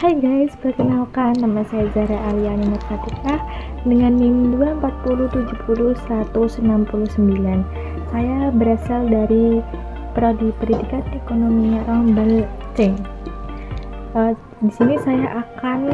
Hai guys, perkenalkan nama saya Zara Aliani Nurfatika dengan NIM 240700169. Saya berasal dari Prodi Pendidikan Ekonomi Rombel C. Di sini saya akan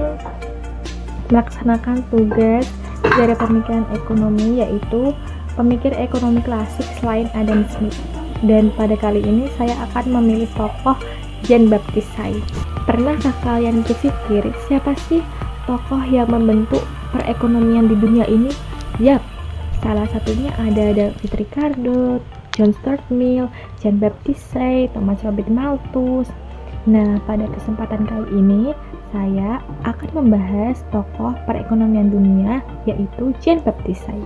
melaksanakan tugas dari pemikiran ekonomi, yaitu pemikir ekonomi klasik selain Adam Smith. Dan pada kali ini saya akan memilih tokoh Jean Baptiste Say. Pernahkah kalian berpikir siapa sih tokoh yang membentuk perekonomian di dunia ini? Yap, salah satunya ada David Ricardo, John Stuart Mill, Jean Baptiste Say, Thomas Robert Malthus. Nah, pada kesempatan kali ini saya akan membahas tokoh perekonomian dunia, yaitu Jean Baptiste Say.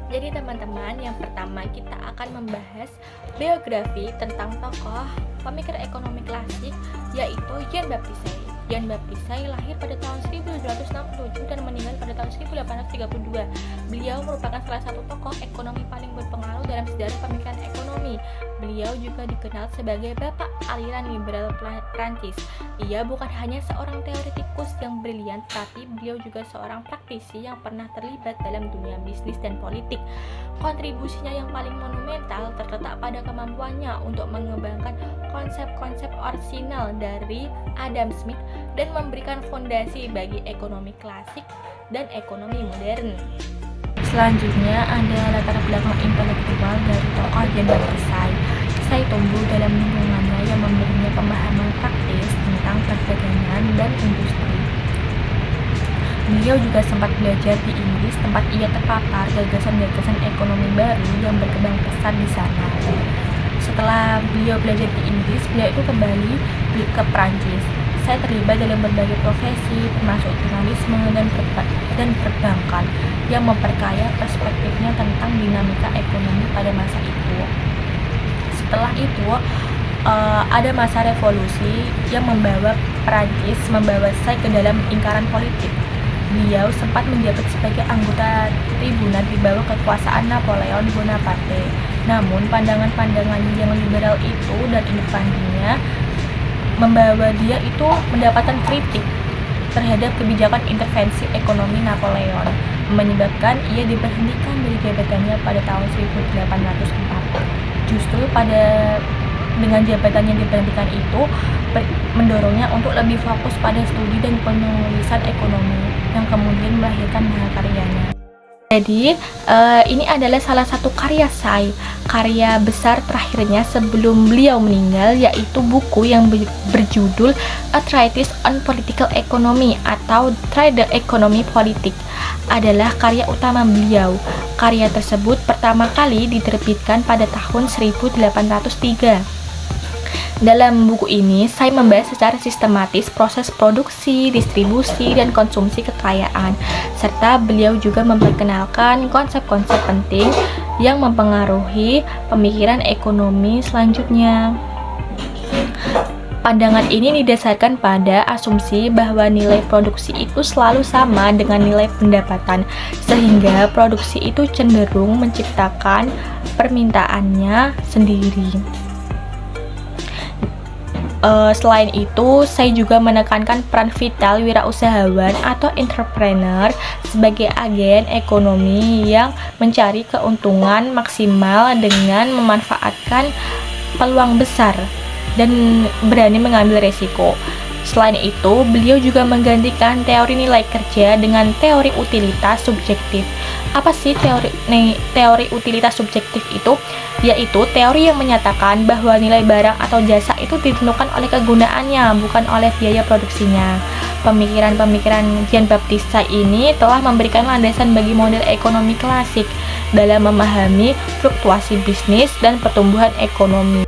Jadi teman-teman, yang pertama kita akan membahas biografi tentang tokoh pemikir ekonomi klasik, yaitu Jean Baptiste Say. Jean Baptiste Say lahir pada tahun 1867 dan meninggal pada tahun 1832. Beliau merupakan salah satu tokoh ekonomi paling berpengaruh dalam sejarah pemikiran ekonomi. Beliau juga dikenal sebagai bapak aliran liberal Prancis. Ia bukan hanya seorang teoretikus yang brilian, tapi beliau juga seorang praktisi yang pernah terlibat dalam dunia bisnis dan politik. Kontribusinya yang paling monumental terletak pada kemampuannya untuk mengembangkan konsep-konsep orisinal dari Adam Smith dan memberikan fondasi bagi ekonomi klasik dan ekonomi modern. Selanjutnya ada latar belakang intelektual dari tokoh Jean Baptiste Say. Say tumbuh dalam lingkungannya yang memberinya pemahaman praktis tentang perdagangan dan industri. Beliau juga sempat belajar di Inggris, tempat ia terpapar gagasan-gagasan ekonomi baru yang berkembang pesat di sana. Setelah beliau belajar di Inggris, beliau itu kembali ke Prancis. Saya terlibat dalam berbagai profesi, termasuk jurnalisme dan perbankan, yang memperkaya perspektifnya tentang dinamika ekonomi pada masa itu. Setelah itu, ada masa revolusi yang membawa Say ke dalam lingkaran politik. Beliau sempat menjabat sebagai anggota tribunat di bawah kekuasaan Napoleon Bonaparte. Namun pandangan-pandangan yang liberal itu dan independentnya membawa dia itu mendapatkan kritik terhadap kebijakan intervensi ekonomi Napoleon, menyebabkan ia diberhentikan dari jabatannya pada tahun 1804. Justru dengan jabatan yang diberhentikan itu mendorongnya untuk lebih fokus pada studi dan penulisan ekonomi yang kemudian melahirkan mahakaryanya. Jadi ini adalah salah satu karya Say, karya besar terakhirnya sebelum beliau meninggal, yaitu buku yang berjudul A Treatise on Political Economy atau The Economy Politik, adalah karya utama beliau. Karya tersebut pertama kali diterbitkan pada tahun 1803. Dalam buku ini, Say membahas secara sistematis proses produksi, distribusi, dan konsumsi kekayaan, serta beliau juga memperkenalkan konsep-konsep penting yang mempengaruhi pemikiran ekonomi selanjutnya. Pandangan ini didasarkan pada asumsi bahwa nilai produksi itu selalu sama dengan nilai pendapatan, sehingga produksi itu cenderung menciptakan permintaannya sendiri. Selain itu, saya juga menekankan peran vital wirausahawan atau entrepreneur sebagai agen ekonomi yang mencari keuntungan maksimal dengan memanfaatkan peluang besar dan berani mengambil resiko. Selain itu, beliau juga menggantikan teori nilai kerja dengan teori utilitas subjektif. Apa sih teori utilitas subjektif itu? Yaitu teori yang menyatakan bahwa nilai barang atau jasa itu ditentukan oleh kegunaannya, bukan oleh biaya produksinya. Pemikiran-pemikiran Jean Baptiste Say ini telah memberikan landasan bagi model ekonomi klasik dalam memahami fluktuasi bisnis dan pertumbuhan ekonomi.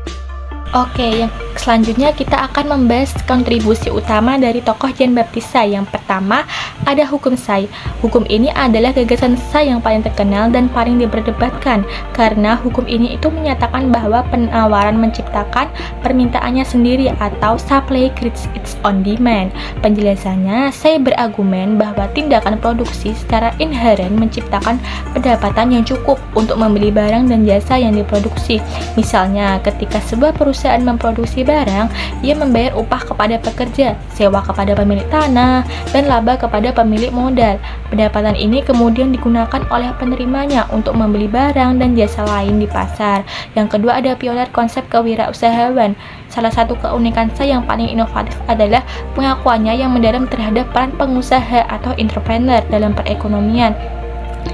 Oke, yang selanjutnya kita akan membahas kontribusi utama dari tokoh Jean Baptiste Say. Yang pertama, ada hukum Say. Hukum ini adalah gagasan Say yang paling terkenal dan paling diperdebatkan, karena hukum ini itu menyatakan bahwa penawaran menciptakan permintaannya sendiri atau supply creates its own demand. Penjelasannya, Say berargumen bahwa tindakan produksi secara inheren menciptakan pendapatan yang cukup untuk membeli barang dan jasa yang diproduksi. Misalnya, ketika sebuah perusahaan memproduksi barang, ia membayar upah kepada pekerja, sewa kepada pemilik tanah, dan laba kepada pemilik modal. Pendapatan ini kemudian digunakan oleh penerimanya untuk membeli barang dan jasa lain di pasar. Yang kedua, ada pioner konsep kewirausahaan. Salah satu keunikan saya yang paling inovatif adalah pengakuannya yang mendalam terhadap peran pengusaha atau entrepreneur dalam perekonomian.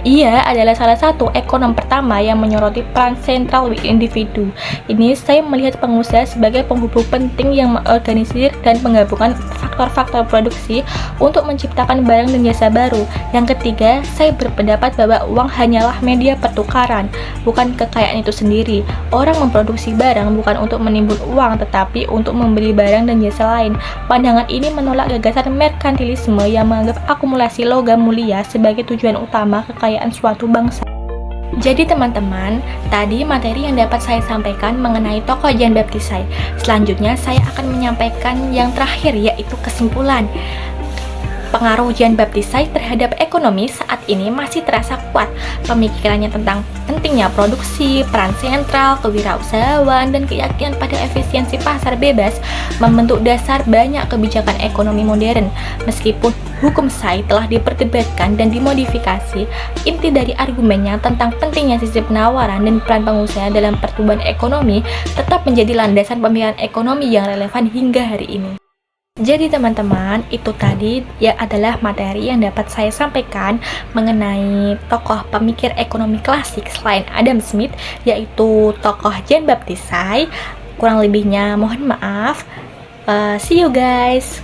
Ia adalah salah satu ekonom pertama yang menyoroti peran sentral individu. Ini saya melihat pengusaha sebagai penghubung penting yang mengorganisir dan menggabungkan faktor-faktor produksi untuk menciptakan barang dan jasa baru. Yang ketiga, saya berpendapat bahwa uang hanyalah media pertukaran, bukan kekayaan itu sendiri. Orang memproduksi barang bukan untuk menimbun uang, tetapi untuk membeli barang dan jasa lain. Pandangan ini menolak gagasan merkantilisme yang menganggap akumulasi logam mulia sebagai tujuan utama kekayaan suatu bangsa. Jadi teman-teman, tadi materi yang dapat saya sampaikan mengenai tokoh Jean Baptiste Say. Selanjutnya saya akan menyampaikan yang terakhir, yaitu kesimpulan. Pengaruh Jean Baptiste Say terhadap ekonomi saat ini masih terasa kuat. Pemikirannya tentang pentingnya produksi, peran sentral, kewirausahaan, dan keyakinan pada efisiensi pasar bebas membentuk dasar banyak kebijakan ekonomi modern. Meskipun hukum Say telah diperdebatkan dan dimodifikasi, inti dari argumennya tentang pentingnya sisi penawaran dan peran pengusaha dalam pertumbuhan ekonomi tetap menjadi landasan pemikiran ekonomi yang relevan hingga hari ini. Jadi teman-teman, itu tadi ya adalah materi yang dapat saya sampaikan mengenai tokoh pemikir ekonomi klasik selain Adam Smith, yaitu tokoh Jean Baptiste Say. Kurang lebihnya mohon maaf. See you guys.